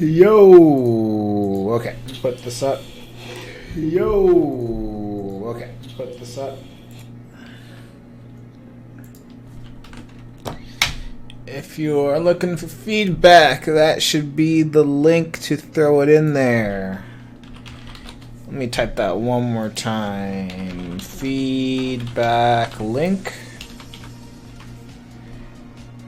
Yo. Okay, put this up. Yo. Okay, put this up. If you're looking for feedback, that should be the link to throw it in there. Let me type that one more time. Feedback link.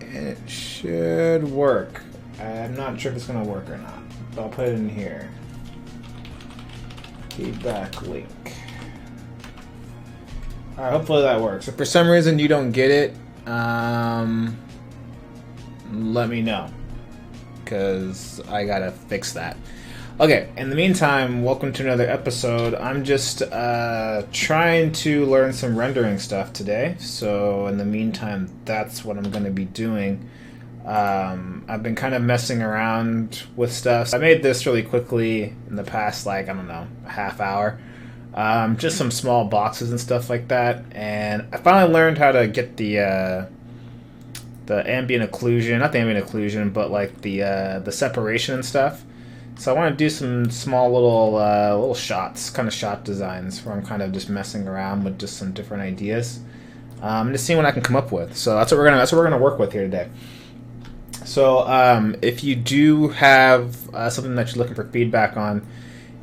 And it should work. I'm not sure if it's going to work or not, but I'll put it in here. Feedback link. Alright, hopefully that works. If for some reason you don't get it, let me know, because I gotta fix that. Okay, in the meantime, welcome to another episode. I'm just trying to learn some rendering stuff today, so in the meantime, that's what I'm going to be doing. I've been kind of messing around with stuff. I made this really quickly in the past, like, I don't know, a half hour. Just some small boxes and stuff like that, and I finally learned how to get the ambient occlusion, not the ambient occlusion, but like the separation and stuff. So I want to do some small little shots, kind of shot designs, where I'm kind of just messing around with just some different ideas, just seeing what I can come up with. So that's what we're gonna work with here today. So if you do have something that you're looking for feedback on,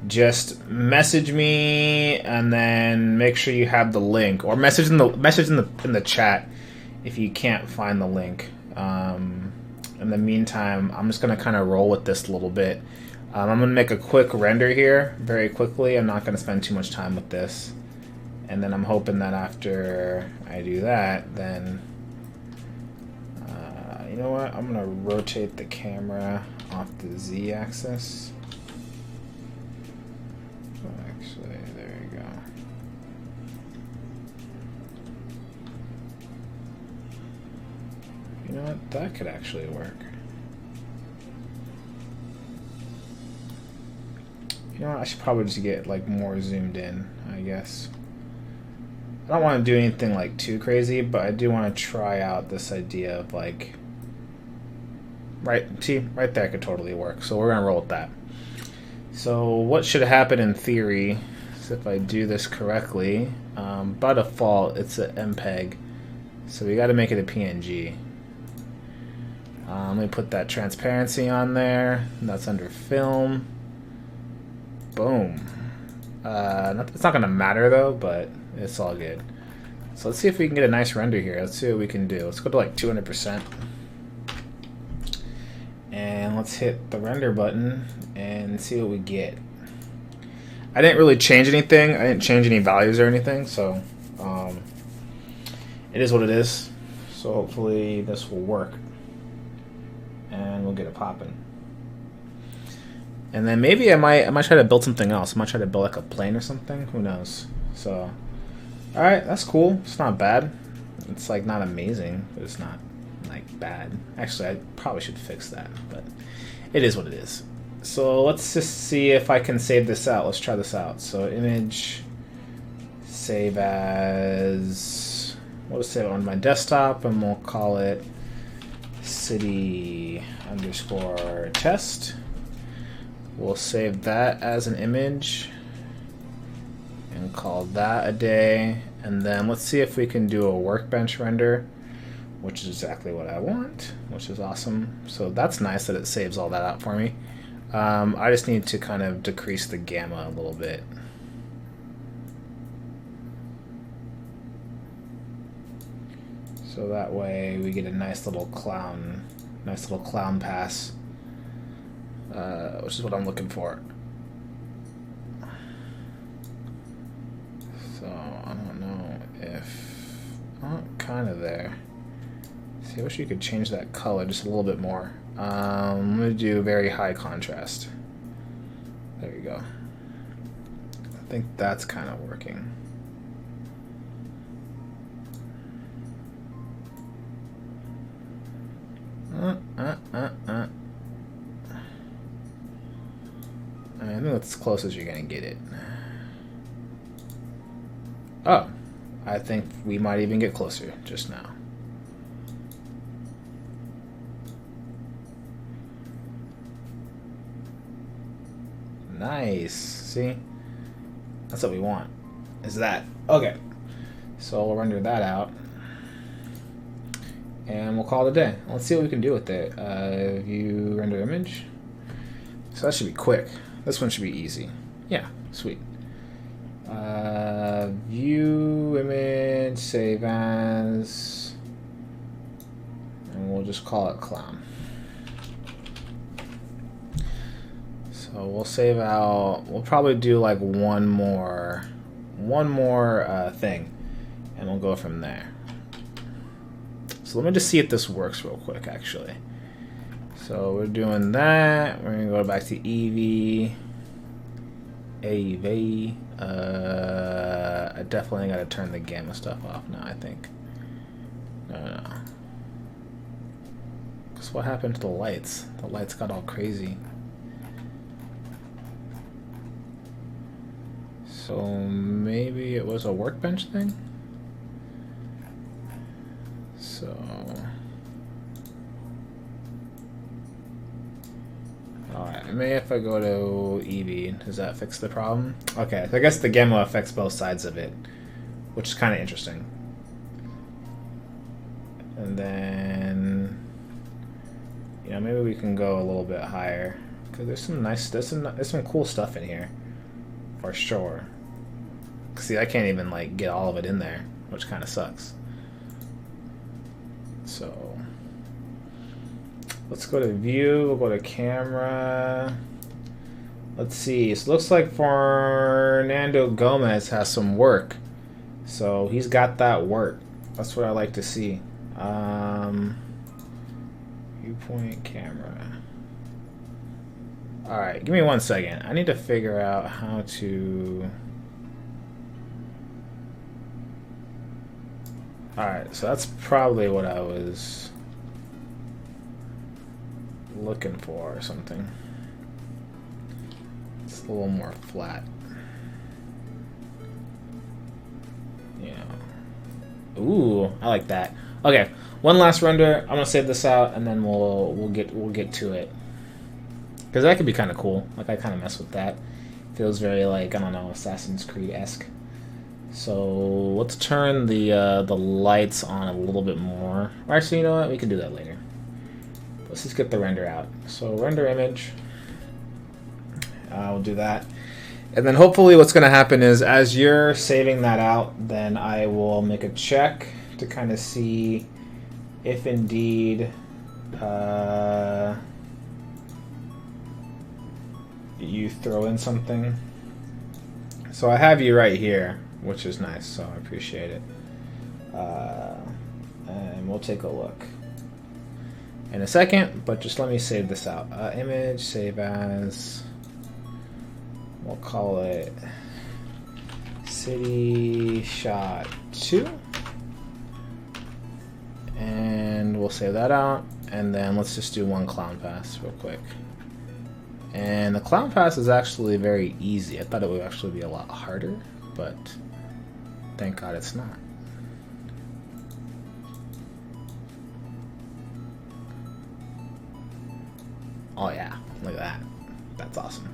just message me, and then make sure you have the link, or message in the chat if you can't find the link. In the meantime, I'm just going to kind of roll with this a little bit. I'm going to make a quick render here very quickly. I'm not going to spend too much time with this. And then I'm hoping that after I do that, then... you know what? I'm going to rotate the camera off the Z-axis. Actually, there you go. You know what? That could actually work. You know what? I should probably just get like more zoomed in, I guess. I don't want to do anything like too crazy, but I do want to try out this idea of like... Right, see? Right there could totally work. So we're going to roll with that. So what should happen in theory is if I do this correctly, by default it's an MPEG. So we got to make it a PNG. Let me put that transparency on there. That's under film. Boom. It's not going to matter though, but it's all good. So let's see if we can get a nice render here. Let's see what we can do. Let's go to like 200%. And let's hit the render button and see what we get. I didn't really change anything. I didn't change any values or anything, so it is what it is. So hopefully this will work. And we'll get it popping. And then maybe I might try to build something else. I might try to build like a plane or something. Who knows? So, alright, that's cool. It's not bad. It's like not amazing, but it's not like bad. Actually, I probably should fix that, but it is what it is. So let's just see if I can save this out. Let's try this out. So image, save as, we'll just save it on my desktop, and we'll call it city_test. We'll save that as an image and call that a day. And then let's see if we can do a workbench render, which is exactly what I want, which is awesome. So that's nice that it saves all that out for me. I just need to kind of decrease the gamma a little bit. So that way we get a nice little clown pass, which is what I'm looking for. So I don't know if, oh, kind of there. See, I wish you could change that color just a little bit more. I'm going to do very high contrast. There you go. I think that's kind of working. I think that's as close as you're going to get it. Oh, I think we might even get closer just now. Nice. See? That's what we want. Is that. Okay. So we'll render that out. And we'll call it a day. Let's see what we can do with it. View render image. So that should be quick. This one should be easy. Yeah, sweet. View image, save as, and we'll just call it clown. So we'll save out. We'll probably do like one more thing, and we'll go from there. So let me just see if this works real quick, actually. So we're doing that. We're gonna go back to Eevee. AV. I definitely gotta turn the gamma stuff off now, I think. No. Because what happened to the lights? The lights got all crazy. So maybe it was a workbench thing? So... Alright, maybe if I go to Eevee, does that fix the problem? Okay, so I guess the gamma affects both sides of it, which is kind of interesting. And then, you know, maybe we can go a little bit higher, because there's some cool stuff in here, for sure. See, I can't even like get all of it in there, which kind of sucks. So let's go to view, we'll go to camera. Let's see, so it looks like Fernando Gomez has some work. So he's got that work. That's what I like to see. Viewpoint camera. Alright, give me 1 second. I need to figure out how to... Alright, so that's probably what I was looking for or something. It's a little more flat. Yeah. Ooh, I like that. Okay, one last render. I'm gonna save this out and then we'll get to it. Because that could be kind of cool. Like I kind of mess with that. Feels very like, I don't know, Assassin's Creed-esque. So let's turn the lights on a little bit more. Or actually, you know what? We can do that later. Let's just get the render out. So render image. We'll do that. And then hopefully what's going to happen is as you're saving that out, then I will make a check to kind of see if indeed you throw in something. So I have you right here, which is nice, so I appreciate it. And we'll take a look in a second, but just let me save this out. Image, save as, we'll call it City Shot 2. And we'll save that out, and then let's just do one clown pass real quick. And the clown pass is actually very easy. I thought it would actually be a lot harder, but thank God it's not. Oh yeah, look at that. That's awesome.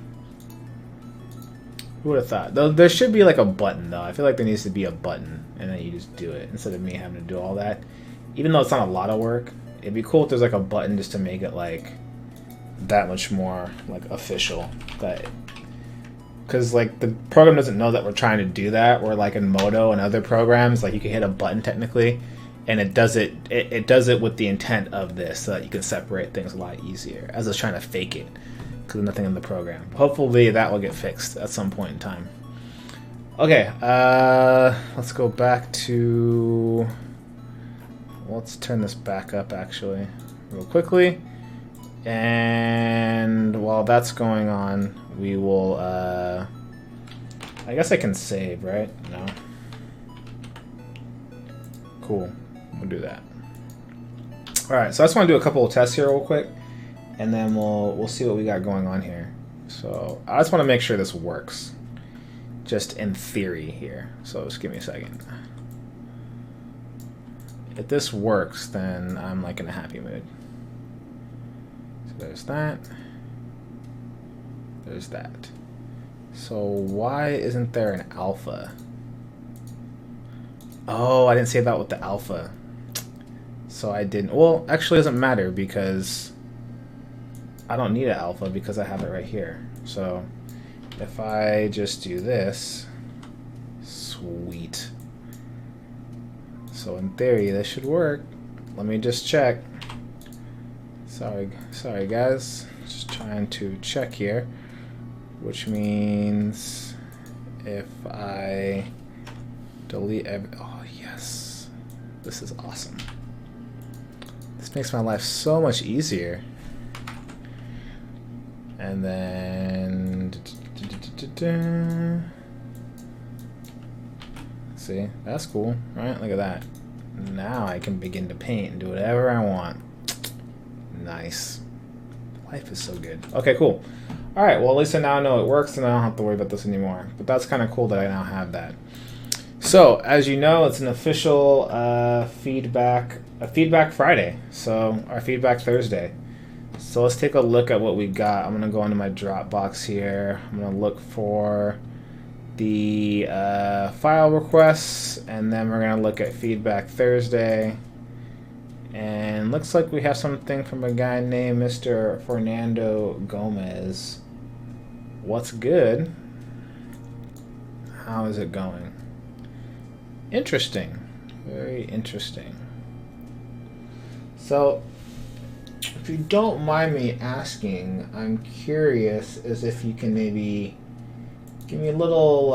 Who would have thought? Though there should be like a button though. I feel like there needs to be a button and then you just do it instead of me having to do all that. Even though it's not a lot of work, it'd be cool if there's like a button just to make it like that much more like official. That because like the program doesn't know that we're trying to do that. Or like in Modo and other programs, like you can hit a button technically, and it does it. It does it with the intent of this, so that you can separate things a lot easier, as it's trying to fake it because there's nothing in the program. Hopefully that will get fixed at some point in time. Okay, let's go back to. Let's turn this back up actually, real quickly. And while that's going on, we will, I guess I can save, right? No. Cool. We'll do that. Alright, so I just want to do a couple of tests here real quick, and then we'll see what we got going on here. So I just want to make sure this works, just in theory here. So just give me a second. If this works, then I'm like in a happy mood. So there's that. There's that. So why isn't there an alpha? Oh, I didn't say that with the alpha. So I didn't. Well, actually it doesn't matter because I don't need an alpha because I have it right here. So if I just do this, sweet. So in theory, this should work. Let me just check. Sorry guys. Just trying to check here. Which means if I delete oh yes. This is awesome. This makes my life so much easier. And then see, that's cool, right? Look at that. Now I can begin to paint and do whatever I want. Nice. Life is so good. Okay, cool. All right, well, at least I now know it works and I don't have to worry about this anymore. But that's kind of cool that I now have that. So, as you know, it's an official feedback Friday. So, our feedback Thursday. So let's take a look at what we got. I'm going to go into my Dropbox here. I'm going to look for the file requests, and then we're going to look at feedback Thursday. And looks like we have something from a guy named Mr. Fernando Gomez. What's good? How is it going? Interesting. Very interesting. So, if you don't mind me asking, I'm curious as if you can maybe give me a little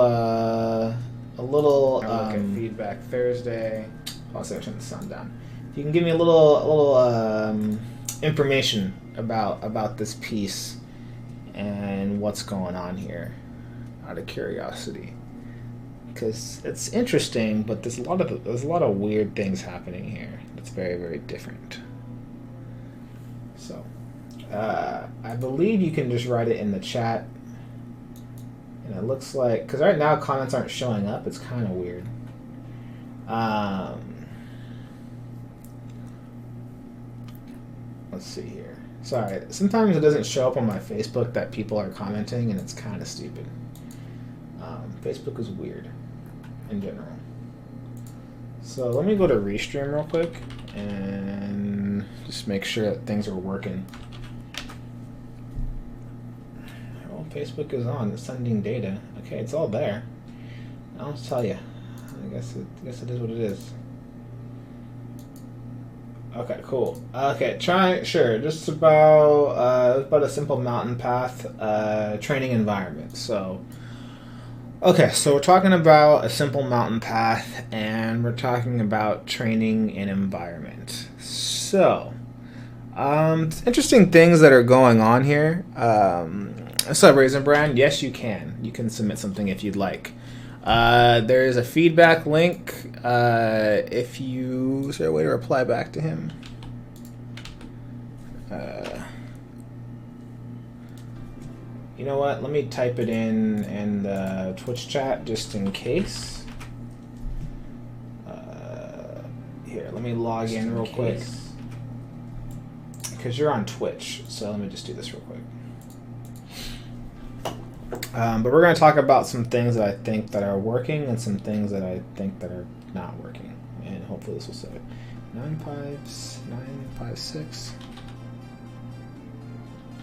look at feedback Thursday. I'll turn the sound down. If you can give me a little information about this piece and what's going on here, out of curiosity, because it's interesting, but there's a lot of weird things happening here. That's very, very different. So, I believe you can just write it in the chat. And it looks like, because right now comments aren't showing up, it's kind of weird. Let's see here. Sorry, sometimes it doesn't show up on my Facebook that people are commenting, and it's kind of stupid. Facebook is weird in general. So let me go to Restream real quick and just make sure that things are working. Well, Facebook is on. It's sending data. Okay, it's all there. I'll just tell you. I guess it is what it is. Okay, cool. Okay, just about a simple mountain path training environment. So, okay, so we're talking about a simple mountain path, and we're talking about training and environment. So, interesting things that are going on here. So, Raisin Brand, yes, you can. You can submit something if you'd like. There is a feedback link. Is there a way to reply back to him? You know what? Let me type it in the Twitch chat just in case. Here, let me log in real quick. Because you're on Twitch, so let me just do this real quick. But we're going to talk about some things that I think that are working and some things that I think that are not working. And hopefully this will save it. 956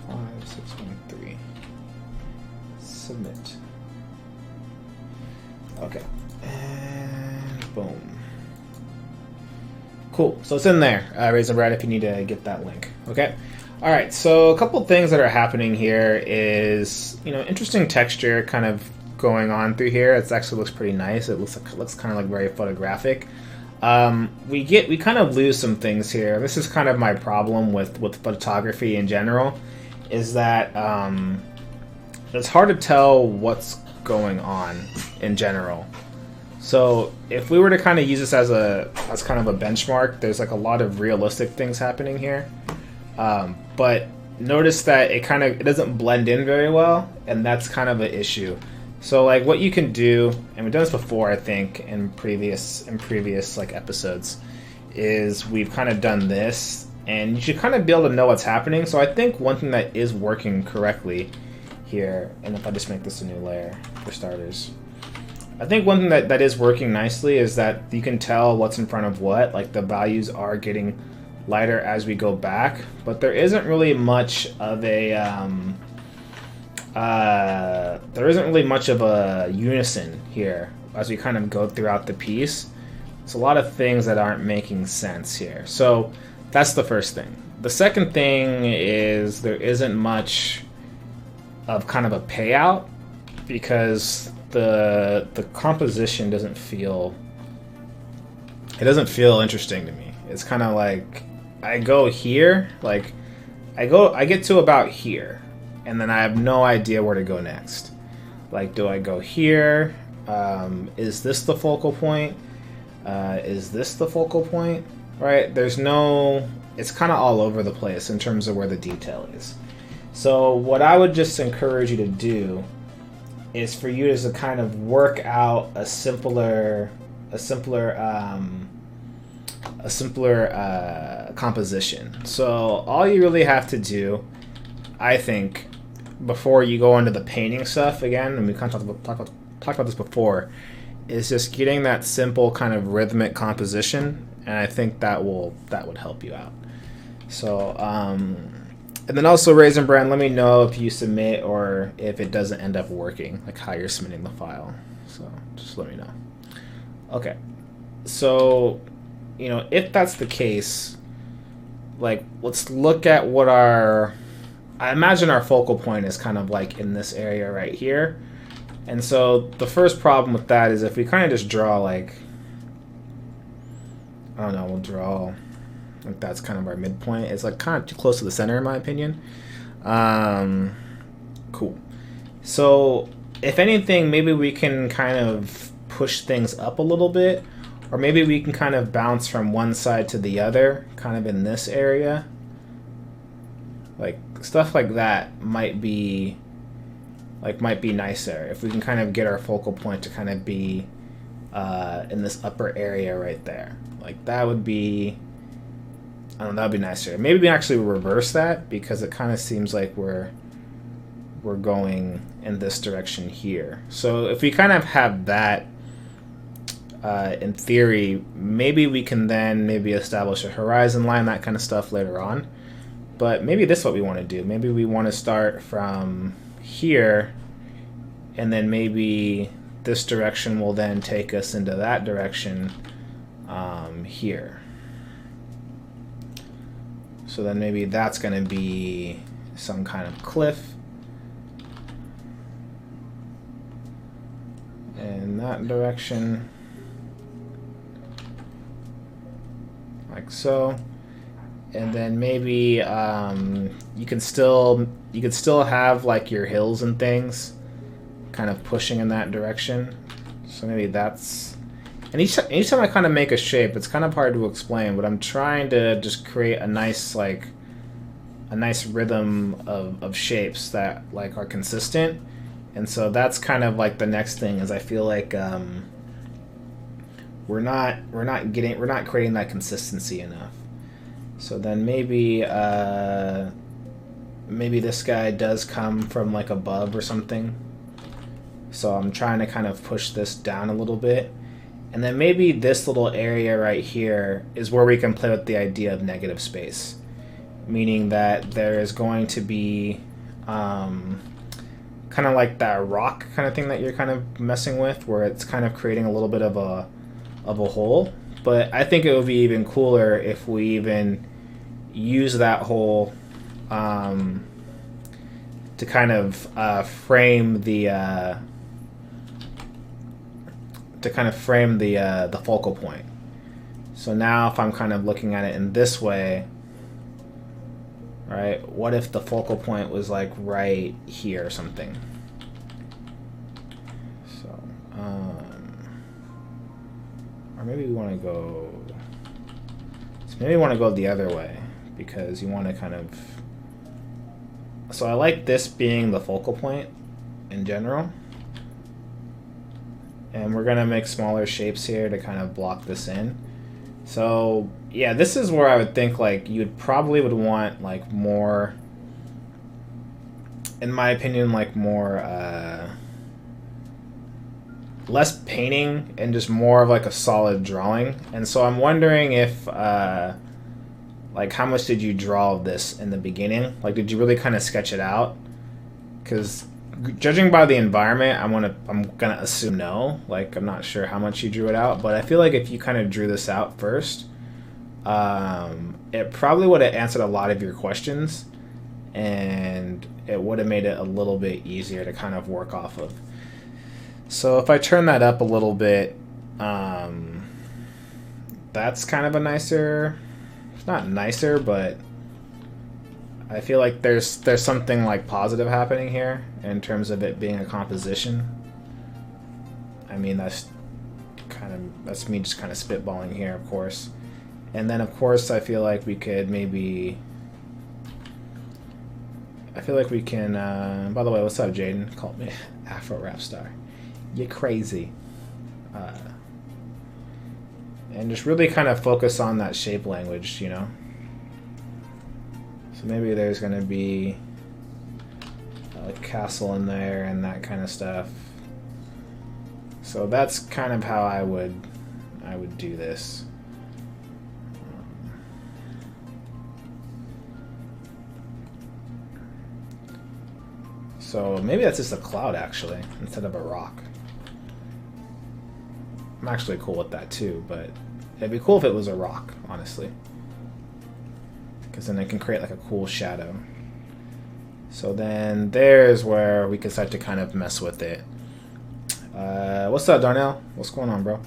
5613. Submit. Okay. And boom. Cool. So it's in there, Raisin Brad, if you need to get that link. Okay. All right. So a couple things that are happening here is, interesting texture kind of going on through here. It actually looks pretty nice. It looks kind of like very photographic. We kind of lose some things here. This is kind of my problem with photography in general, is that it's hard to tell what's going on in general. So if we were to kind of use this as kind of a benchmark, there's like a lot of realistic things happening here. But notice that it doesn't blend in very well, and that's kind of an issue. So like what you can do, and we've done this before, I think, in previous like episodes, is we've kind of done this, and you should kind of be able to know what's happening. So I think one thing that is working correctly here, and if I just make this a new layer for starters. I think one thing that is working nicely is that you can tell what's in front of what, like the values are getting lighter as we go back, but there isn't really much of a unison here as we kind of go throughout the piece. It's a lot of things that aren't making sense here. So that's the first thing. The second thing is there isn't much of kind of a payout because the composition doesn't feel interesting to me. It's kind of like I go here, like I get to about here, and then I have no idea where to go next. Like, do I go here? Is this the focal point? Is this the focal point? Right? There's no... It's kind of all over the place in terms of where the detail is. So what I would just encourage you to do is for you to kind of work out a simpler composition. So all you really have to do, I think, before you go into the painting stuff again, and we kind of talked about this before, is just getting that simple kind of rhythmic composition, and I think that would help you out. So and then also, Raisin Brand, let me know if you submit or if it doesn't end up working, like how you're submitting the file. So just let me know. Okay, so if that's the case, like let's look at what I imagine our focal point is kind of like in this area right here. And so the first problem with that is if we kind of just draw like, I don't know, we'll draw like that's kind of our midpoint. It's like kind of too close to the center in my opinion. Cool. So if anything, maybe we can kind of push things up a little bit, or maybe we can kind of bounce from one side to the other, kind of in this area. Like stuff like that might be nicer if we can kind of get our focal point to kind of be in this upper area right there. Like that would be, I don't know, that'd be nicer. Maybe we actually reverse that because it kind of seems like we're going in this direction here. So if we kind of have that, in theory, maybe we can then establish a horizon line, that kind of stuff later on. But maybe this is what we want to do. Maybe we want to start from here, and then maybe this direction will then take us into that direction here. So then maybe that's going to be some kind of cliff. In that direction. Like so. And then maybe you could still have like your hills and things kind of pushing in that direction. So maybe that's, and each time I kind of make a shape, it's kind of hard to explain, but I'm trying to just create a nice rhythm of shapes that like are consistent. And so that's kind of like the next thing is I feel like we're not creating that consistency enough. So then maybe this guy does come from like above or something. So I'm trying to kind of push this down a little bit. And then maybe this little area right here is where we can play with the idea of negative space. Meaning that there is going to be kind of like that rock kind of thing that you're kind of messing with, where it's kind of creating a little bit of a hole. But I think it would be even cooler if we even use that hole to kind of frame the focal point. So now if I'm kind of looking at it in this way, right, what if the focal point was like right here or something? So or maybe we want to go, so maybe we want to go the other way, because you want to kind of, so I like this being the focal point in general. And we're going to make smaller shapes here to kind of block this in. So yeah, this is where I would think like you'd probably would want like more in my opinion, like more less painting and just more of like a solid drawing. And so I'm wondering if like how much did you draw of this in the beginning? Like, did you really kind of sketch it out? Because judging by the environment, I'm gonna assume no. Like, I'm not sure how much you drew it out, but I feel like if you kind of drew this out first, it probably would have answered a lot of your questions, and it would have made it a little bit easier to kind of work off of. So if I turn that up a little bit, that's kind of a nicer, it's not nicer, but I feel like there's something like positive happening here in terms of it being a composition. I mean, that's me just kind of spitballing here, of course. And then of course I feel like we could maybe, by the way, what's up, Jaden? Called me Afro Rap Star. You're crazy. And just really kind of focus on that shape language, you know? So maybe there's going to be a castle in there and that kind of stuff. So that's kind of how I would do this. So maybe that's just a cloud, actually, instead of a rock. I'm actually cool with that too, but it'd be cool if it was a rock, honestly, because then it can create like a cool shadow. So then there's where we can start to kind of mess with it. What's up, Darnell? What's going on, bro?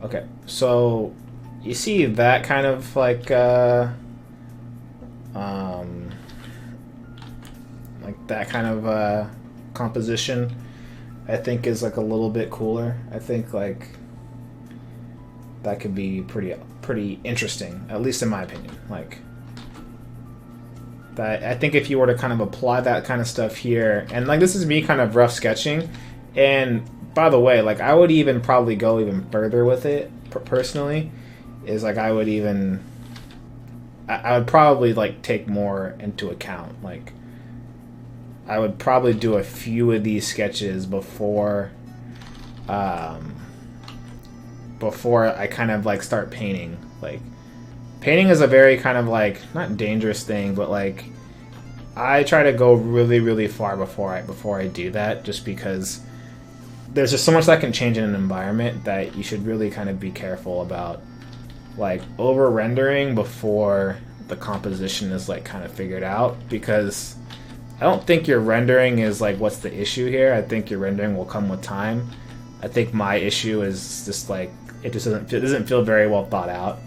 Okay, so you see that kind of like that kind of composition, I think is like a little bit cooler. I think like that could be pretty interesting, at least in my opinion. Like that, I think if you were to kind of apply that kind of stuff here, and like this is me kind of rough sketching, and by the way, like I would even probably go even further with it personally, is like I would probably like take more into account. Like I would probably do a few of these sketches before I kind of like start painting. Like painting is a very kind of like not dangerous thing, but like I try to go really far before I do that, just because there's just so much that can change in an environment that you should really kind of be careful about like over rendering before the composition is like kind of figured out, because I don't think your rendering is like what's the issue here. I think your rendering will come with time. I think my issue is just like it doesn't feel very well thought out,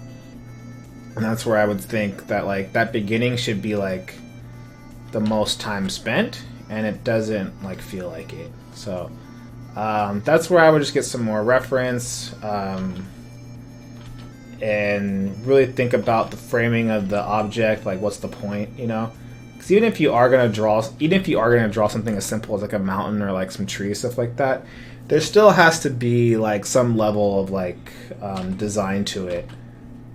and that's where I would think that like that beginning should be like the most time spent, and it doesn't like feel like it. So that's where I would just get some more reference and really think about the framing of the object. Like, what's the point, you know? Because even if you are gonna draw something as simple as like a mountain or like some trees, stuff like that, there still has to be like some level of like design to it.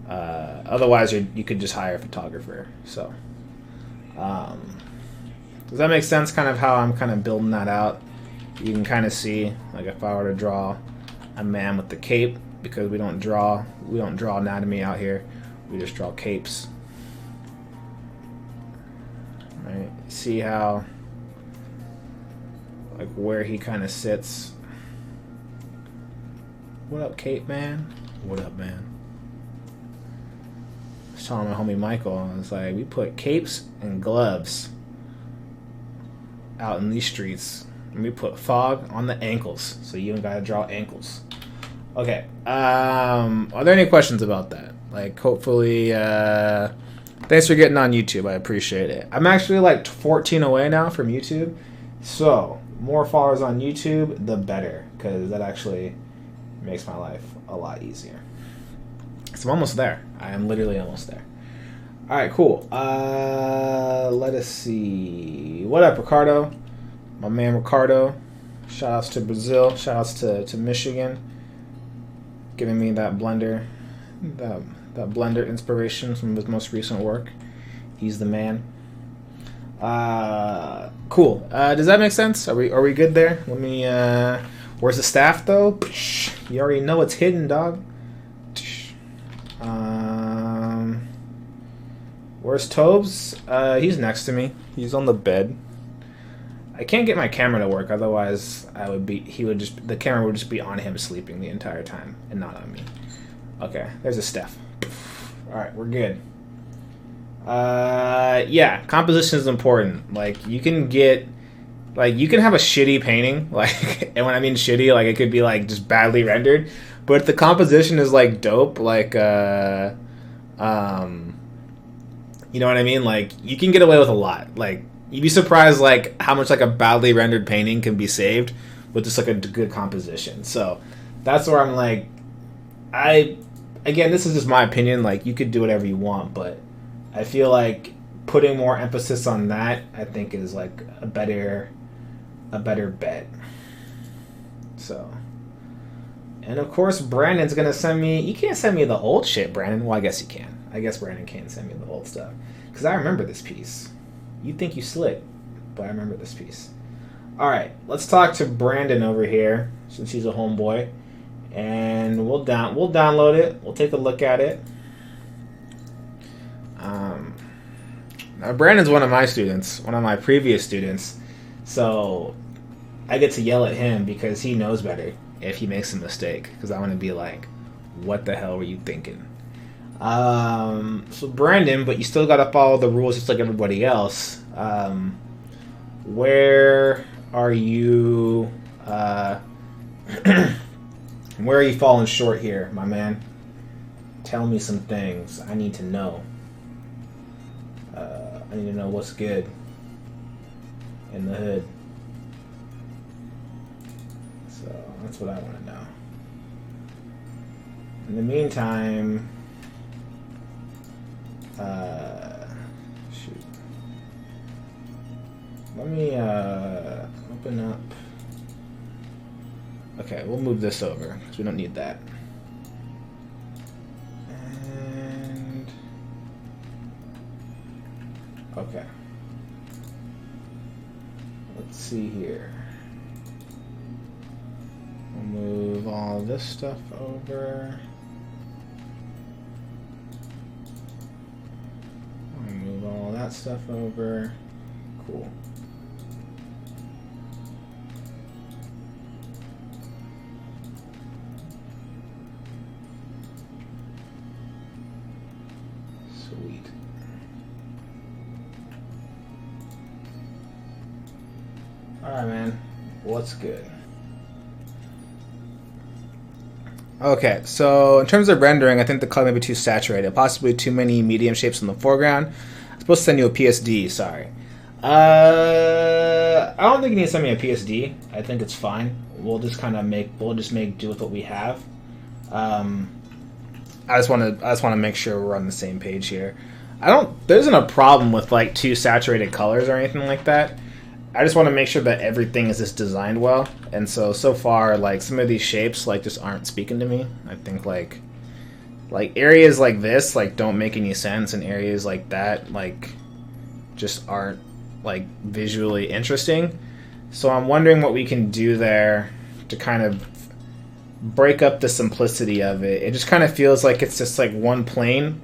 Otherwise, you could just hire a photographer. So, does that make sense? Kind of how I'm kind of building that out. You can kind of see, like, if I were to draw a man with the cape, because we don't draw anatomy out here. We just draw capes. Right? See how, like, where he kind of sits. What up, Cape Man? What up, man? I was telling my homie Michael, I was like, we put capes and gloves out in these streets, and we put fog on the ankles, so you don't gotta draw ankles. Okay, are there any questions about that? Like, hopefully, thanks for getting on YouTube, I appreciate it. I'm actually like 14 away now from YouTube, so more followers on YouTube, the better, because that actually makes my life a lot easier. So I'm almost there. I am literally almost there. Alright, cool. Let us see. What up, Ricardo? My man Ricardo. Shout outs to Brazil. Shout outs to Michigan. Giving me that Blender inspiration from his most recent work. He's the man. Cool. Does that make sense? Are we good there? Let me. Where's the staff though? You already know it's hidden, dog. Where's Tobes? He's next to me. He's on the bed. I can't get my camera to work, otherwise the camera would just be on him sleeping the entire time and not on me. Okay, there's a Steph. Alright, we're good. Yeah, composition is important. Like, you can have a shitty painting, like, and when I mean shitty, like, it could be, like, just badly rendered, but if the composition is, like, dope, like, you know what I mean? Like, you can get away with a lot. Like, you'd be surprised, like, how much, like, a badly rendered painting can be saved with just, like, a good composition. So, that's where I'm, like, again, this is just my opinion, like, you could do whatever you want, but I feel like putting more emphasis on that, I think, is, like, a better bet. So, and of course, Brandon's gonna send me. You can't send me the old shit, Brandon. Well, I guess you can. I guess Brandon can send me the old stuff because I remember this piece. You think you slick, but I remember this piece. All right, let's talk to Brandon over here since he's a homeboy, and we'll download it. We'll take a look at it. Now Brandon's one of my students, one of my previous students, so I get to yell at him because he knows better if he makes a mistake, because I want to be like, what the hell were you thinking? So Brandon, but you still got to follow the rules just like everybody else. Where are you where are you falling short here, my man? Tell me some things. I need to know. I need to know what's good in the hood. So that's what I want to know. In the meantime, shoot. Let me open up. Okay, we'll move this over because we don't need that. And okay. Let's see here. We'll move all this stuff over. We'll move all that stuff over. Cool. Sweet. Alright, man. What's good? Okay, so in terms of rendering, I think the color may be too saturated. Possibly too many medium shapes in the foreground. I'm supposed to send you a PSD, sorry. I don't think you need to send me a PSD. I think it's fine. We'll just make do with what we have. I just want to make sure we're on the same page here. There isn't a problem with like too saturated colors or anything like that. I just want to make sure that everything is just designed well. And so far, like, some of these shapes, like, just aren't speaking to me. I think, like areas like this, like, don't make any sense, and areas like that, like, just aren't, like, visually interesting. So I'm wondering what we can do there to kind of break up the simplicity of it. It just kind of feels like it's just, like, one plane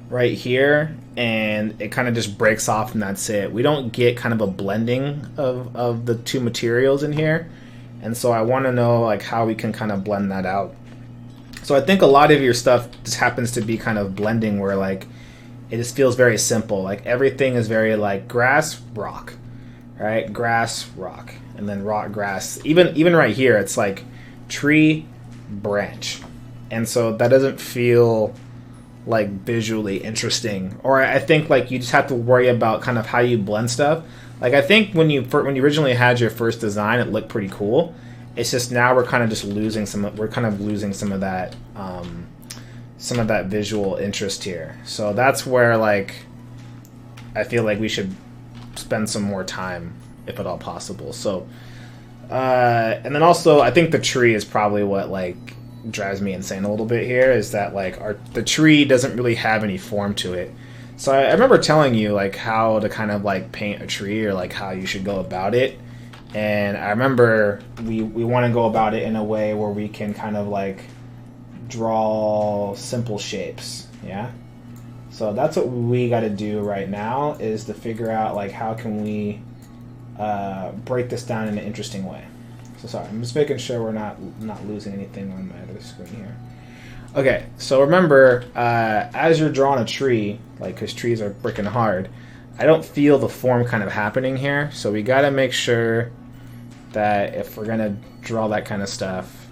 right here, and it kind of just breaks off and that's it. We don't get kind of a blending of the two materials in here, and so I want to know like how we can kind of blend that out. So I think a lot of your stuff just happens to be kind of blending where like it just feels very simple. Like everything is very like grass, rock, right? Grass, rock, and then rock, grass. Even right here, it's like tree, branch, and so that doesn't feel like visually interesting. Or I think like you just have to worry about kind of how you blend stuff. Like I think when you originally had your first design, it looked pretty cool. It's just now we're kind of just losing some of that visual interest here. So that's where like I feel like we should spend some more time, if at all possible. So and then also I think the tree is probably what like drives me insane a little bit here, is that like the tree doesn't really have any form to it. So I remember telling you like how to kind of like paint a tree or like how you should go about it. And I remember we want to go about it in a way where we can kind of like draw simple shapes. Yeah. So that's what we got to do right now, is to figure out like how can we break this down in an interesting way. So sorry, I'm just making sure we're not losing anything on my other screen here. Okay, so remember, as you're drawing a tree, like, because trees are freaking hard, I don't feel the form kind of happening here, so we gotta make sure that if we're gonna draw that kind of stuff,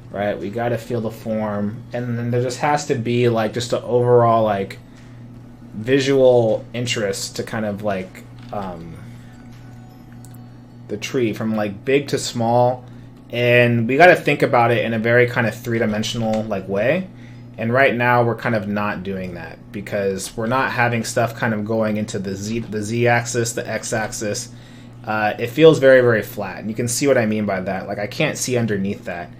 right, we gotta feel the form, and then there just has to be, like, just an overall, like, visual interest to kind of, like, the tree, from, like, big to small. And we got to think about it in a very kind of three-dimensional like way. And right now we're kind of not doing that, because we're not having stuff kind of going into the z-axis, the x-axis. It feels very, very flat. And you can see what I mean by that. Like, I can't see underneath that.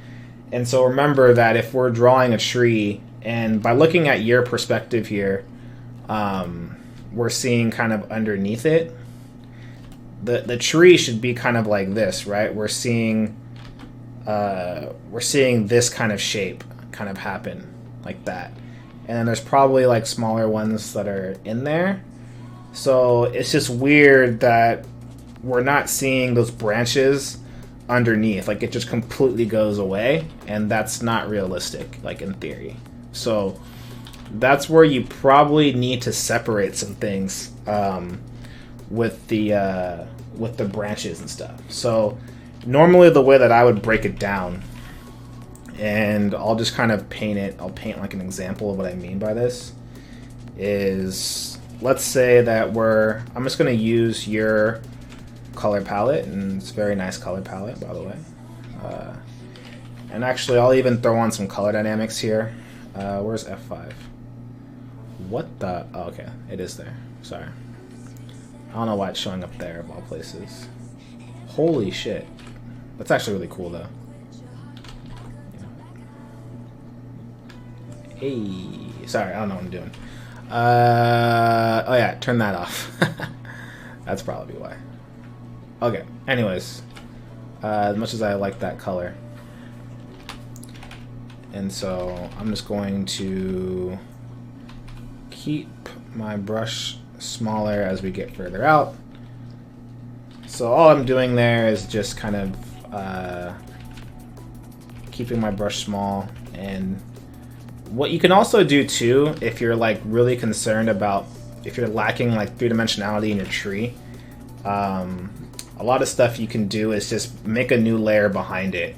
And so remember that if we're drawing a tree, and by looking at your perspective here, we're seeing kind of underneath it. The tree should be kind of like this, right? We're seeing this kind of shape kind of happen like that, and then there's probably like smaller ones that are in there. So it's just weird that we're not seeing those branches underneath. Like, it just completely goes away, and that's not realistic, like, in theory. So that's where you probably need to separate some things with the branches and stuff. So normally the way that I would break it down, and I'll just kind of paint it, I'll paint like an example of what I mean by this, is let's say that I'm just going to use your color palette, and it's a very nice color palette, by the way. And actually, I'll even throw on some color dynamics here. Where's F5? What the? Oh, okay, it is there. Sorry. I don't know why it's showing up there of all places. Holy shit. That's actually really cool, though. Hey, sorry, I don't know what I'm doing. Oh yeah, turn that off. That's probably why. Okay, anyways. As much as I like that color. And so, I'm just going to keep my brush smaller as we get further out. So all I'm doing there is just kind of keeping my brush small. And what you can also do too, if you're like really concerned about, if you're lacking like three-dimensionality in your tree, a lot of stuff you can do is just make a new layer behind it.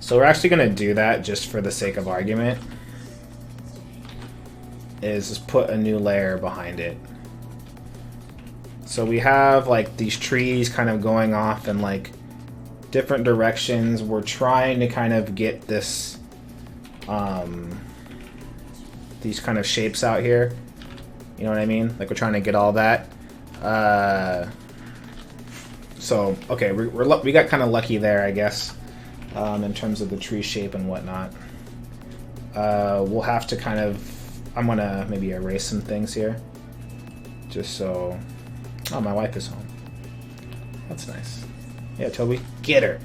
So we're actually going to do that just for the sake of argument, is just put a new layer behind it. So we have like these trees kind of going off in like different directions. We're trying to kind of get this, these kind of shapes out here. You know what I mean? Like, we're trying to get all that. So okay, we got kind of lucky there, I guess, in terms of the tree shape and whatnot. We'll have to kind of, I'm gonna maybe erase some things here, just so. Oh, my wife is home. That's nice. Yeah, Toby, get her.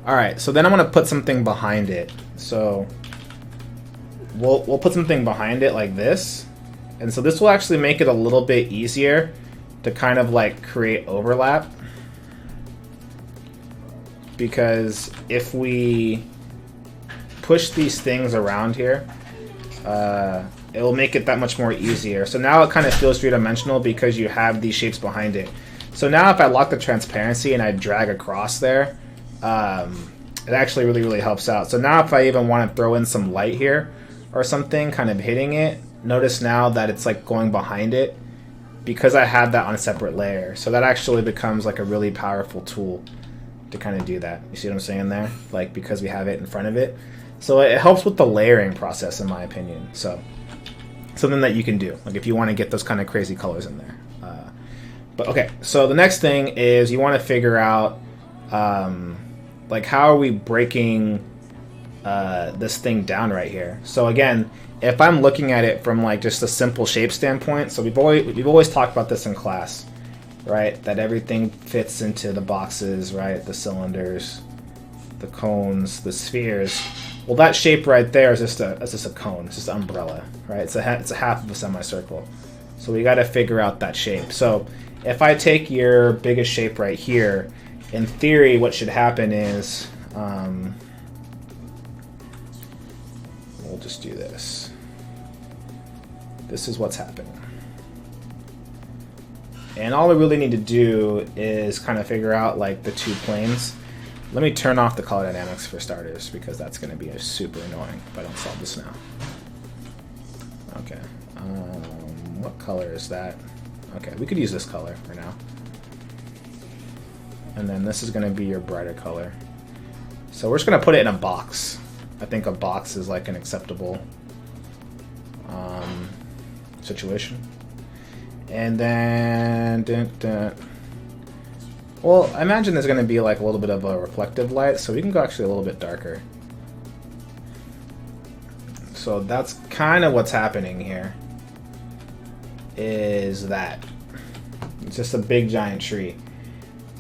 All right, so then I'm gonna put something behind it. So we'll put something behind it like this, and so this will actually make it a little bit easier to kind of like create overlap, because if we push these things around here, it will make it that much more easier. So now it kind of feels three-dimensional because you have these shapes behind it. So now if I lock the transparency and I drag across there, it actually really, really helps out. So now if I even want to throw in some light here or something, kind of hitting it, notice now that it's like going behind it because I have that on a separate layer. So that actually becomes like a really powerful tool to kind of do that. You see what I'm saying there? Like, because we have it in front of it. So it helps with the layering process, in my opinion. So something that you can do, like if you want to get those kind of crazy colors in there. But okay, so the next thing is you want to figure out, like, how are we breaking this thing down right here? So again, if I'm looking at it from like just a simple shape standpoint, so we've always talked about this in class, right? That everything fits into the boxes, right? The cylinders, the cones, the spheres. Well, that shape right there is just a cone. It's just an umbrella, right? It's a half of a semicircle. So we got to figure out that shape. So if I take your biggest shape right here, in theory, what should happen is we'll just do this. This is what's happening. And all we really need to do is kind of figure out like the two planes. Let me turn off the color dynamics for starters, because that's going to be super annoying if I don't solve this now. Okay. What color is that? Okay, we could use this color for now. And then this is going to be your brighter color. So we're just going to put it in a box. I think a box is like an acceptable situation. And then... Well, I imagine there's going to be like a little bit of a reflective light, so we can go actually a little bit darker. So that's kind of what's happening here. Is that it's just a big giant tree.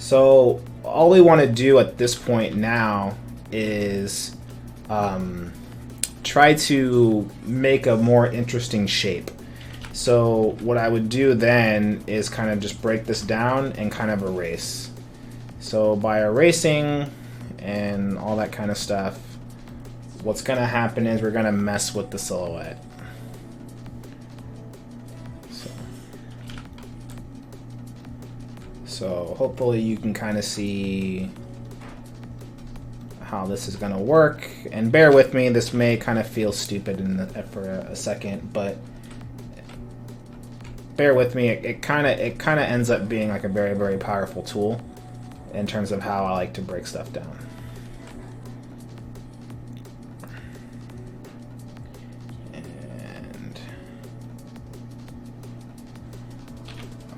So all we want to do at this point now is try to make a more interesting shape. So what I would do then is kind of just break this down and kind of erase. So by erasing and all that kind of stuff, what's going to happen is we're going to mess with the silhouette. So hopefully you can kind of see how this is going to work. And bear with me, this may kind of feel stupid for a second, but bear with me. It kind of ends up being like a very, very powerful tool in terms of how I like to break stuff down. And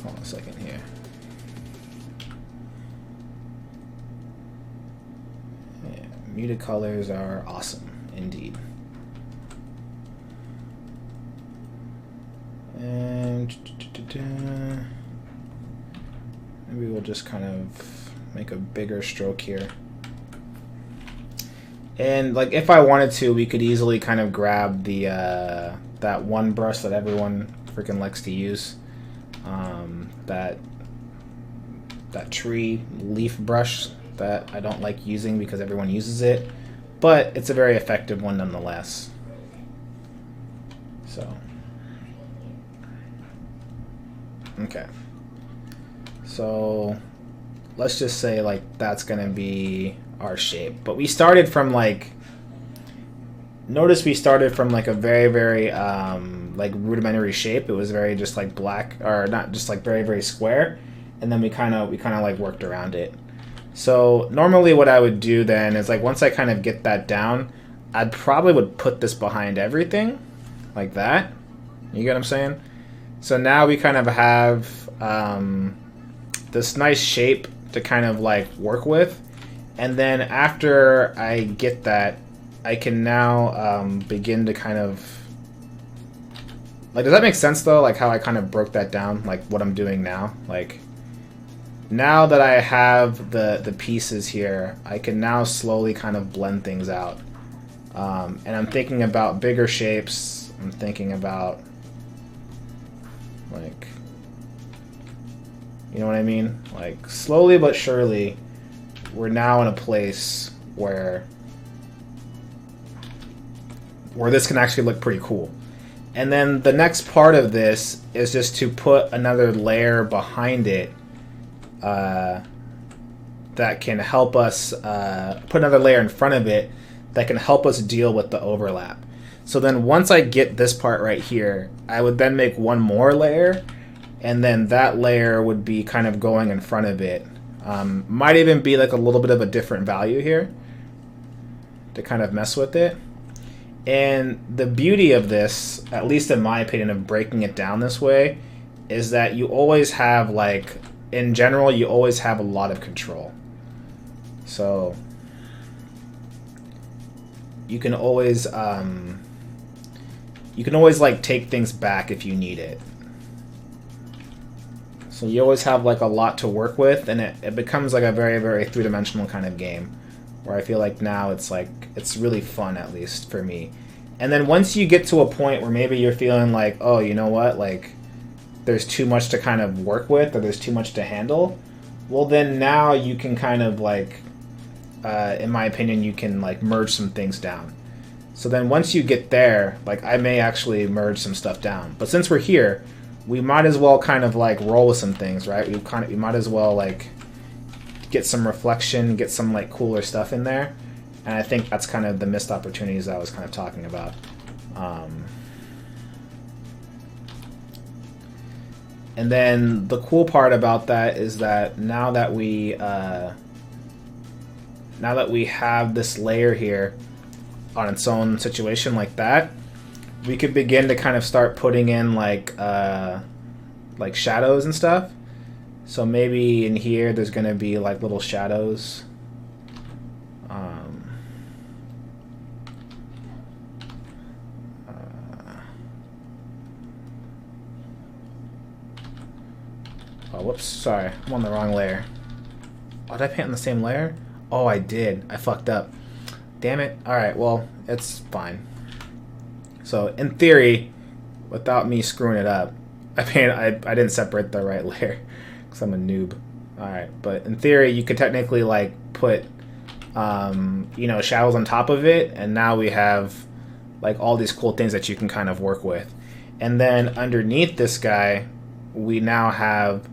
hold on a second here. Yeah, muted colors are awesome indeed. And maybe we'll just kind of make a bigger stroke here. And like if I wanted to, we could easily kind of grab the that one brush that everyone freaking likes to use, that tree leaf brush that I don't like using because everyone uses it, but it's a very effective one nonetheless. So okay, so let's just say like that's gonna be our shape. But we started from like, notice we started from like a very, very like rudimentary shape. It was very just like black, or not, just like very, very square, and then we kind of like worked around it. So normally what I would do then is like once I kind of get that down, I'd probably would put this behind everything like that. You get what I'm saying? So now we kind of have this nice shape to kind of like work with. And then after I get that, I can now begin to kind of... Like, does that make sense though? Like how I kind of broke that down, like what I'm doing now? Like, now that I have the pieces here, I can now slowly kind of blend things out. And I'm thinking about bigger shapes. I'm thinking about, like, you know what I mean? Like, slowly but surely, we're now in a place where this can actually look pretty cool. And then the next part of this is just to put another layer behind it that can help us, put another layer in front of it that can help us deal with the overlap. So then once I get this part right here, I would then make one more layer, and then that layer would be kind of going in front of it. Might even be like a little bit of a different value here to kind of mess with it. And the beauty of this, at least in my opinion, of breaking it down this way, is that you always have, like, in general, you always have a lot of control. So you can always you can always like take things back if you need it. So you always have like a lot to work with, and it becomes like a very, very three-dimensional kind of game, where I feel like now it's like, it's really fun, at least for me. And then once you get to a point where maybe you're feeling like, oh, you know what, like there's too much to kind of work with, or there's too much to handle, well then now you can kind of like, in my opinion, you can like merge some things down. So then once you get there, like I may actually merge some stuff down. But since we're here, we might as well kind of like roll with some things, right? We might as well like get some reflection, get some like cooler stuff in there. And I think that's kind of the missed opportunities I was kind of talking about. And then the cool part about that is that now that we have this layer here on its own situation like that, we could begin to kind of start putting in like shadows and stuff. So maybe in here there's going to be like little shadows. Oh, whoops, sorry, I'm on the wrong layer. Oh, did I paint on the same layer? Oh, I did. I fucked up. Damn it. Alright, well, it's fine. So, in theory, without me screwing it up, I didn't separate the right layer, because I'm a noob. Alright, but in theory, you could technically, like, put, you know, shadows on top of it, and now we have, like, all these cool things that you can kind of work with. And then underneath this guy, we now have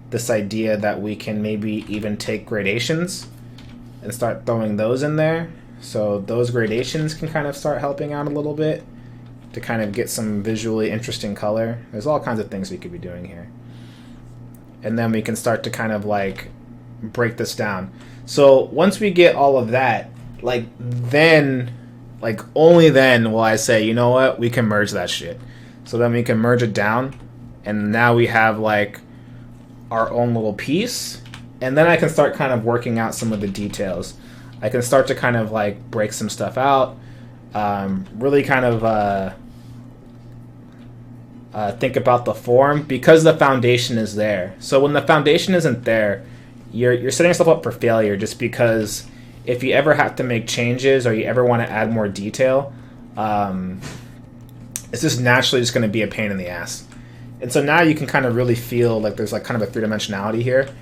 this idea that we can maybe even take gradations and start throwing those in there. So those gradations can kind of start helping out a little bit to kind of get some visually interesting color. There's all kinds of things we could be doing here. And then we can start to kind of like break this down. So once we get all of that, like then, like only then will I say, you know what, we can merge that shit. So then we can merge it down, and now we have like our own little piece. And then I can start kind of working out some of the details. I can start to kind of like break some stuff out, really kind of think about the form, because the foundation is there. So when the foundation isn't there, you're setting yourself up for failure, just because if you ever have to make changes or you ever want to add more detail, it's just naturally just going to be a pain in the ass. And so now you can kind of really feel like there's like kind of a three-dimensionality here.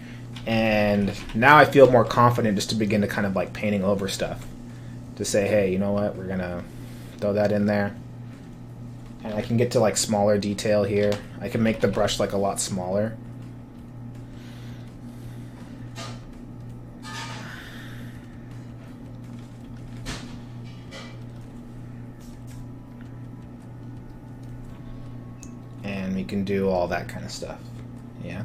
And now I feel more confident just to begin to kind of like painting over stuff. To say, hey, you know what, we're going to throw that in there. And I can get to like smaller detail here. I can make the brush like a lot smaller. And we can do all that kind of stuff. Yeah.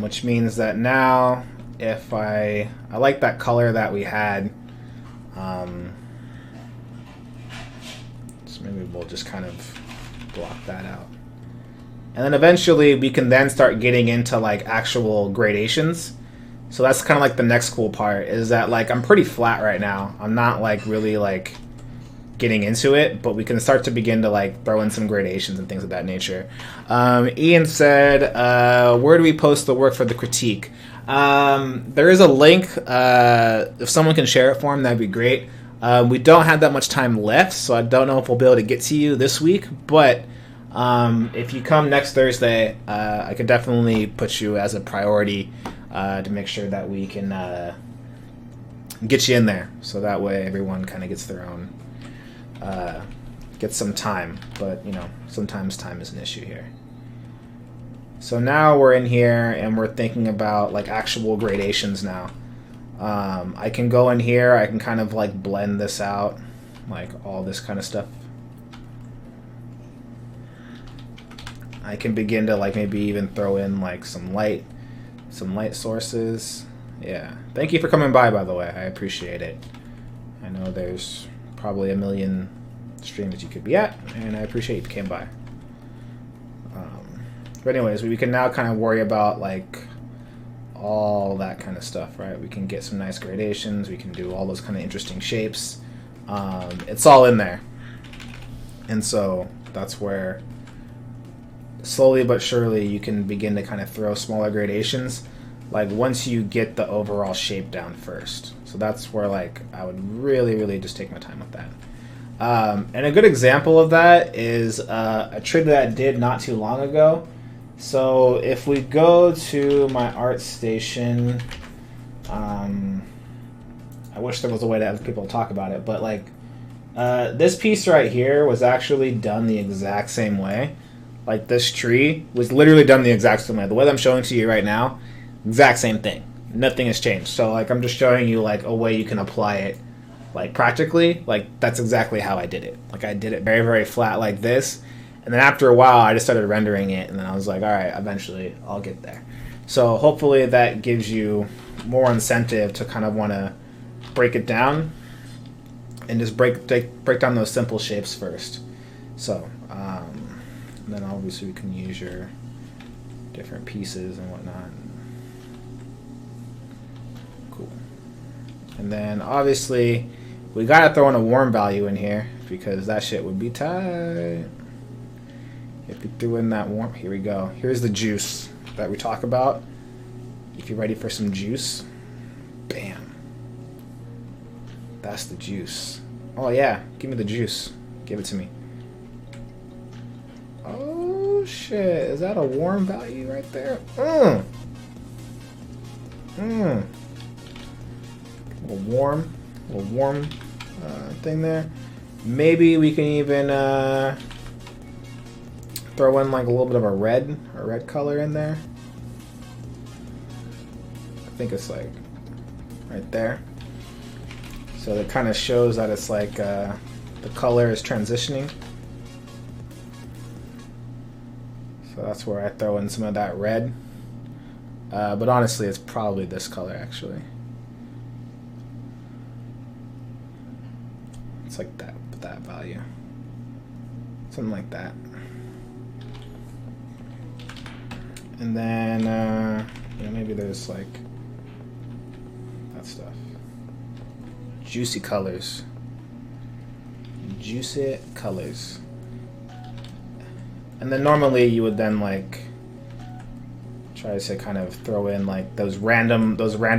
Which means that now, if I like that color that we had, so maybe we'll just kind of block that out. And then eventually we can then start getting into like actual gradations. So that's kind of like the next cool part, is that like I'm pretty flat right now. I'm not like really like getting into it, but we can start to begin to like throw in some gradations and things of that nature. Ian said, where do we post the work for the critique? There is a link. If someone can share it for him, that'd be great. We don't have that much time left, so I don't know if we'll be able to get to you this week, but if you come next Thursday, I could definitely put you as a priority to make sure that we can get you in there, so that way everyone kind of gets their own get some time. But you know, sometimes time is an issue here. So now we're in here and we're thinking about like actual gradations now. I can go in here, I can kind of like blend this out, like all this kind of stuff. I can begin to like maybe even throw in like some light sources. Yeah, thank you for coming by the way, I appreciate it. I know there's probably a million streams that you could be at, and I appreciate you came by. But anyways, we can now kind of worry about like all that kind of stuff, right? We can get some nice gradations, we can do all those kind of interesting shapes. It's all in there. And so that's where slowly but surely you can begin to kind of throw smaller gradations, like once you get the overall shape down first. So that's where like I would really just take my time with that. And a good example of that is a trick that I did not too long ago. So if we go to my ArtStation, I wish there was a way to have people talk about it, but like this piece right here was actually done the exact same way. Like this tree was literally done the exact same way. The way that I'm showing to you right now, exact same thing. Nothing has changed. So like I'm just showing you like a way you can apply it like practically. Like that's exactly how I did it. Like I did it very flat like this. And then after a while I just started rendering it, and then I was like, all right, eventually I'll get there. So hopefully that gives you more incentive to kind of want to break it down and just break down those simple shapes first. So then obviously we can use your different pieces and whatnot. Cool. And then obviously we gotta throw in a warm value in here because that shit would be tight. If you threw in that warm, here we go. Here's the juice that we talk about. If you're ready for some juice, bam. That's the juice. Oh yeah, give me the juice. Give it to me. Oh shit, is that a warm value right there? A little warm thing there. Maybe we can even throw in like a little bit of a red color in there. I think it's like right there. So it kind of shows that it's like the color is transitioning. So that's where I throw in some of that red. But honestly, it's probably this color actually. It's like that value. Something like that. And then, maybe there's like that stuff. Juicy colors. Juicy colors. And then normally you would then like try to kind of throw in like those random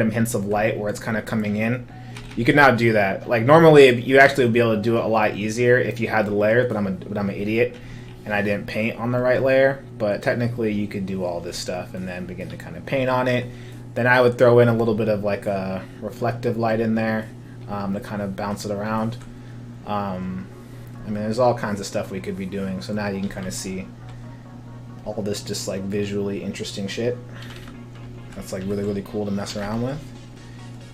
hints of light where it's kind of coming in. You can now do that. Like normally you actually would be able to do it a lot easier if you had the layers, but I'm an idiot and I didn't paint on the right layer. But technically you could do all this stuff and then begin to kind of paint on it. Then I would throw in a little bit of like a reflective light in there to kind of bounce it around. I mean, there's all kinds of stuff we could be doing. So now you can kind of see all this just like visually interesting shit. That's like really cool to mess around with.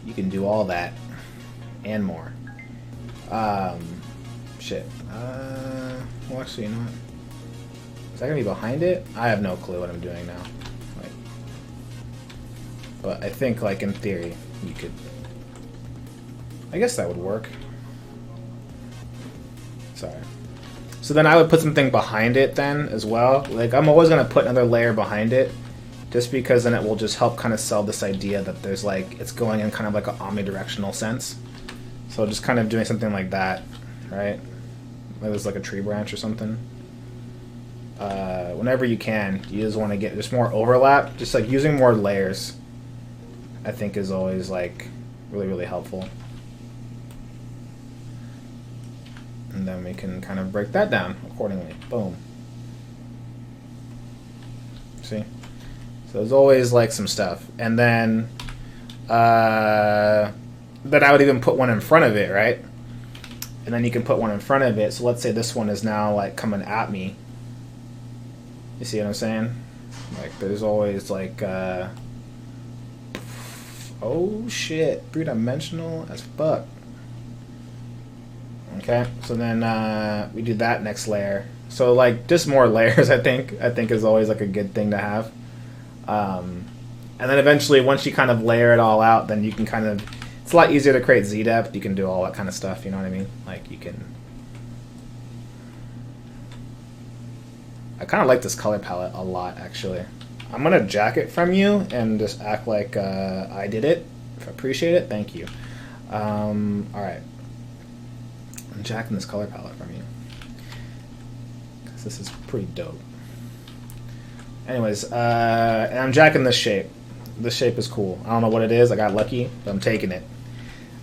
You can do all that and more. Shit. Well, actually, you know what? Is that gonna be behind it? I have no clue what I'm doing now. Like, but I think, like in theory, you could. I guess that would work. Sorry. So then I would put something behind it then as well. Like I'm always gonna put another layer behind it, just because then it will just help kind of sell this idea that there's like it's going in kind of like an omnidirectional sense. So just kind of doing something like that, right? Like there's like a tree branch or something. Whenever you can, you just want to get just more overlap. Just like using more layers, I think is always like really helpful. And then we can kind of break that down accordingly. Boom. See? So there's always like some stuff. And then I would even put one in front of it, right? And then you can put one in front of it. So let's say this one is now like coming at me. You see what I'm saying? Like there's always like oh shit, three-dimensional as fuck. Okay, so then we do that next layer. So like just more layers, I think is always like a good thing to have. And then eventually, once you kind of layer it all out, then you can kind of, it's a lot easier to create Z-depth. You can do all that kind of stuff. You know what I mean? Like you can. I kind of like this color palette a lot, actually. I'm gonna jack it from you and just act like I did it. If I appreciate it, thank you. All right. I'm jacking this color palette from you. This is pretty dope. Anyways, and I'm jacking this shape. This shape is cool. I don't know what it is. I got lucky, but I'm taking it.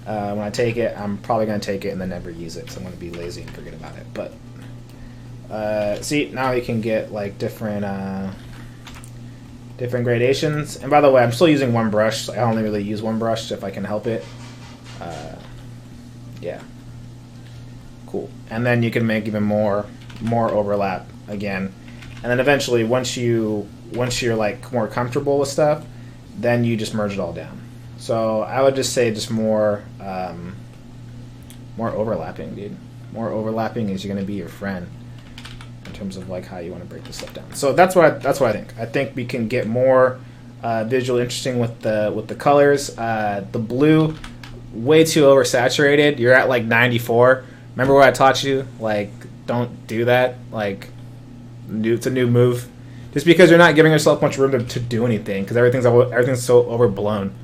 When I take it, I'm probably going to take it and then never use it, so I'm going to be lazy and forget about it. But see, now you can get like different gradations. And by the way, I'm still using one brush. So I only really use one brush if I can help it. Yeah, cool. And then you can make even more overlap again. And then eventually, once you're like more comfortable with stuff, then you just merge it all down. So I would just say just more overlapping, dude. More overlapping is going to be your friend in terms of like how you want to break this stuff down. So that's what I think. I think we can get more visually interesting with the colors. The blue, way too oversaturated. You're at like 94. Remember what I taught you? Like, don't do that. Like, it's a new move. Just because you're not giving yourself much room to do anything, because everything's so overblown.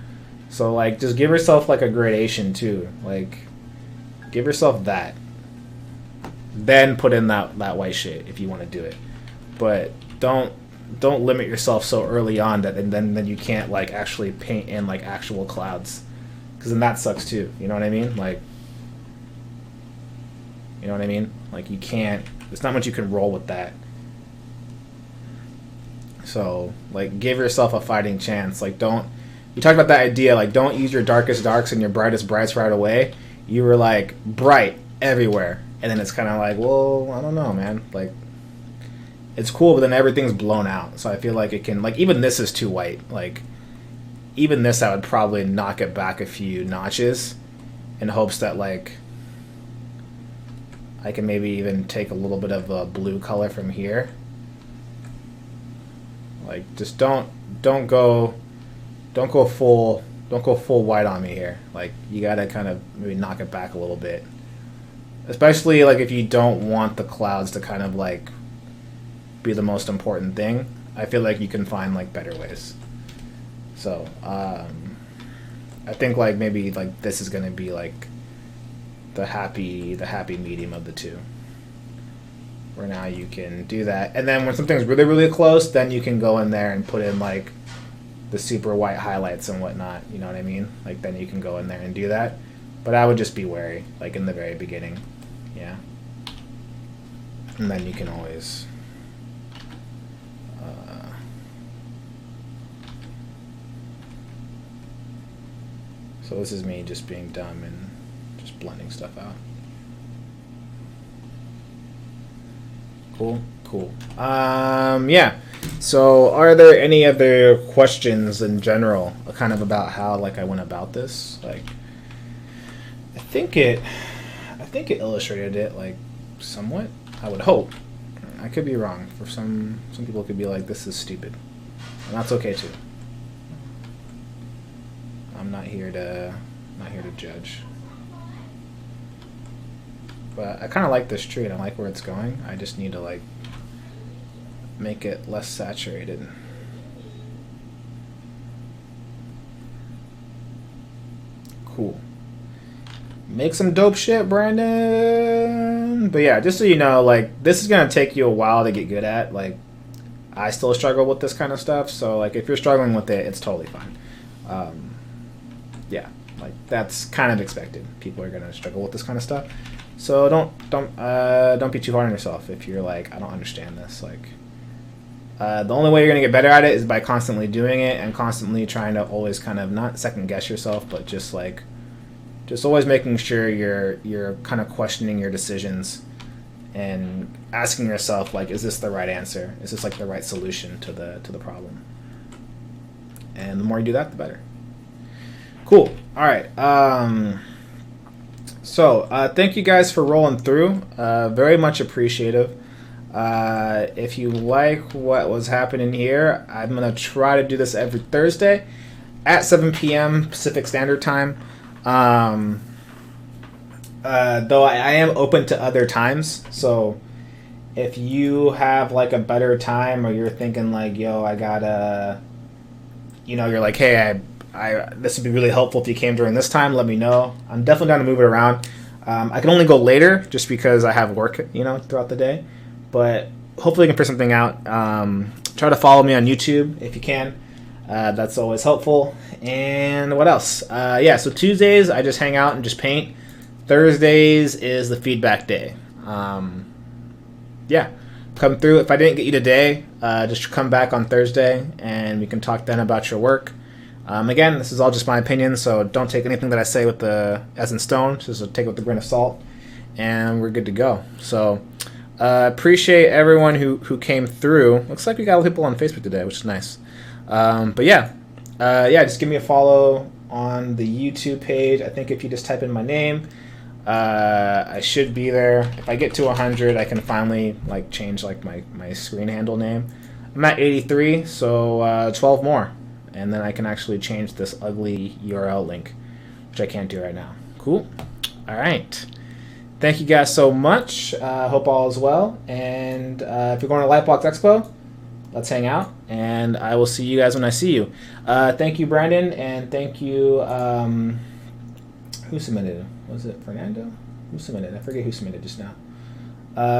So like, just give yourself like a gradation too. Like, give yourself that. Then put in that white shit if you want to do it. But don't limit yourself so early on that and then you can't like actually paint in like actual clouds, because then that sucks too. You know what I mean? Like, you know what I mean? Like, you can't. There's not much you can roll with that. So like, give yourself a fighting chance. Like, don't. You talked about that idea, like, don't use your darkest darks and your brightest brights right away. You were like bright everywhere, and then it's kind of like, well, I don't know, man. Like, it's cool, but then everything's blown out. So I feel like it can, like, even this is too white. Like, even this, I would probably knock it back a few notches in hopes that, like, I can maybe even take a little bit of a blue color from here. Like, just don't go full white on me here. Like, you gotta kind of maybe knock it back a little bit, especially like if you don't want the clouds to kind of like be the most important thing. I feel like you can find like better ways. So I think like maybe like this is gonna be like the happy medium of the two, where now you can do that, and then when something's really, really close, then you can go in there and put in like the super white highlights and whatnot. You know what I mean? Like, then you can go in there and do that, but I would just be wary, like in the very beginning. Yeah. And then you can always so this is me just being dumb and just blending stuff out. Cool. Yeah. So are there any other questions in general kind of about how like I went about this? Like, I think it illustrated it like somewhat. I would hope. I could be wrong. For some people could be like, this is stupid. And that's okay too. I'm not here to judge. But I kind of like this tree and I like where it's going. I just need to like make it less saturated. Cool. Make some dope shit, Brandon. But yeah, just so you know, like, this is gonna take you a while to get good at. Like, I still struggle with this kind of stuff, so like, if you're struggling with it, it's totally fine. Yeah, like, that's kind of expected. People are gonna struggle with this kind of stuff. So don't be too hard on yourself if you're like, I don't understand this. Like, the only way you're gonna get better at it is by constantly doing it and constantly trying to always kind of not second guess yourself, but just like, just always making sure you're kind of questioning your decisions and asking yourself, like, is this the right answer? Is this like the right solution to the problem? And the more you do that, the better. Cool. All right. So thank you guys for rolling through. Very much appreciative. If you like what was happening here, I'm going to try to do this every Thursday at 7 p.m. Pacific Standard Time. Though I am open to other times. So if you have like a better time, or you're thinking like, yo, I gotta, you know, you're like, hey, I this would be really helpful if you came during this time, let me know. I'm definitely down to move it around. I can only go later just because I have work, you know, throughout the day. But hopefully, we can figure something out. Try to follow me on YouTube if you can. That's always helpful. And what else? Yeah, so Tuesdays I just hang out and just paint. Thursdays is the feedback day. Yeah, come through. If I didn't get you today, just come back on Thursday and we can talk then about your work. Again, this is all just my opinion, so don't take anything that I say with as in stone. Just take it with a grain of salt, and we're good to go. So appreciate everyone who came through. Looks like we got a lot of people on Facebook today, which is nice. But yeah, just give me a follow on the YouTube page. I think if you just type in my name, I should be there. If I get to 100, I can finally change my screen handle name. I'm at 83, so 12 more, and then I can actually change this ugly URL link, which I can't do right now. Cool. All right. Thank you guys so much. Hope all is well. And if you're going to Lightbox Expo, let's hang out, and I will see you guys when I see you. Thank you, Brandon, and thank you. Who submitted? Was it Fernando? Who submitted? I forget who submitted just now.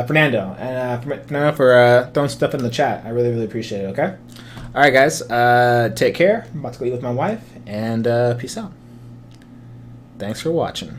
Fernando. And Fernando for throwing stuff in the chat. I really, really appreciate it, okay? All right, guys. Take care. I'm about to go eat with my wife, and peace out. Thanks for watching.